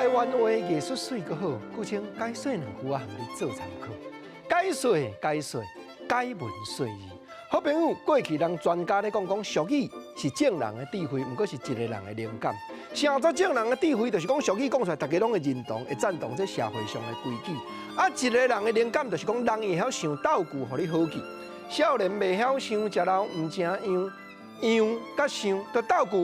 台湾话艺术水阁好，故称解说两句啊，互你做参考。解说，解文说义。好朋友，过去人专家咧讲俗语是正人的智慧，毋过是一个人的灵感。啥做正人的智慧，就是讲俗语讲出来，大家拢会认同，会赞同这社会上的规矩。啊，一个人的灵感，就是讲人会晓想道具，互你好记。少年袂晓想，食老毋正样，样甲想，着道具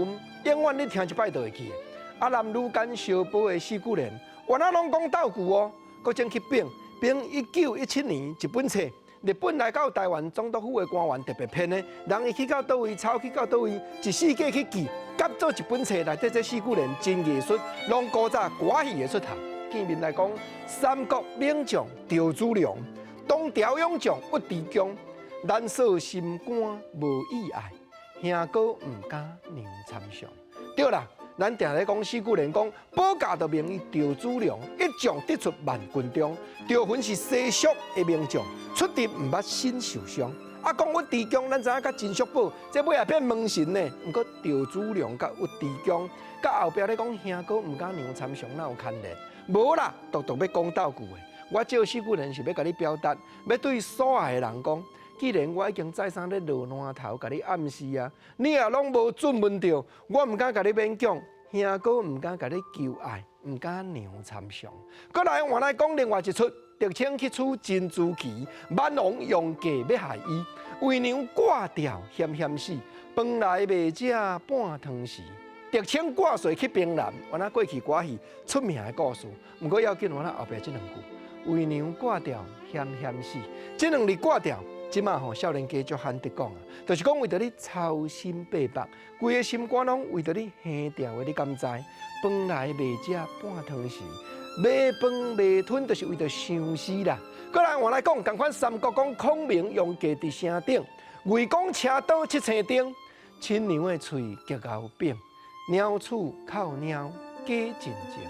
永远你听一摆就会记。啊，男女间相保的四句联，原来拢讲道具哦，搁正去编1917年一本册。日本来到台湾总督府的官员特别编的，人伊去到倒位，草去到倒位，一世纪去记，夹做一本册内底这四句联真艺术，拢古早歌戏的出头。见面来讲，三国名将赵子龙，东条勇将屈地强，难舍心肝无意爱，兄哥毋敢娘参详。对啦。咱定咧讲四句联讲，保家就名于赵子龙，一将得出万军中。赵云是西蜀的名将，出敌毋捌身受伤。啊，讲屈地强，咱知影甲陈叔宝，这尾也变门神呢。毋过赵子龙甲屈地强，甲后壁咧讲兄哥毋敢娘参详，哪有牵连？无啦，独要讲道具的。我借四句联是要甲你表达，要对所爱的人讲。既然我已经再三咧落烂头，甲你暗示啊，你也拢无准问到，我毋敢甲你勉强，兄哥毋敢甲你求爱，毋敢娘参详。搁来换来讲另外一出，狄青去取真珠旗，蛮王用计要害伊，为娘挂掉险险死，饭来未食半汤时。狄青挂帅去平南，原来过去歌戏出名的故事，毋过要紧，原来后壁这两句，为娘挂掉险险死，这两字挂掉。即马吼，少年家就罕得讲啊，就是讲为着你操心白目，规个心肝拢为着你黑掉的，你敢知？饭来未食半汤时，买饭未吞，就是为着想死啦。过来我来讲，共款三国讲孔明用计伫城顶，魏公车刀七星钉，亲娘的喙结后柄，鸟鼠靠鸟假真情。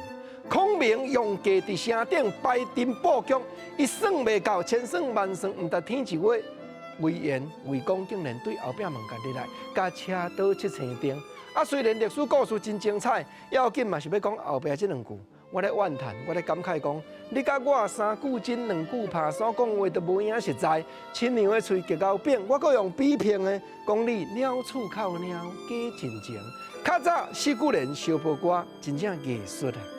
孔明用计伫城顶排阵布局，伊算袂到，千算万算，毋达天一话。魏延、魏公竟然对后壁门家入来，加车刀七星钉。啊，虽然历史故事真精彩，要紧嘛是要讲后壁这两句。我咧怨叹，我咧感慨讲，你甲我三句真两句拍手讲话都无影实在。亲娘的喙结后柄，我阁用比拼的讲你鸟鼠靠鸟假真情。较早四句联相报歌，真正艺术啊！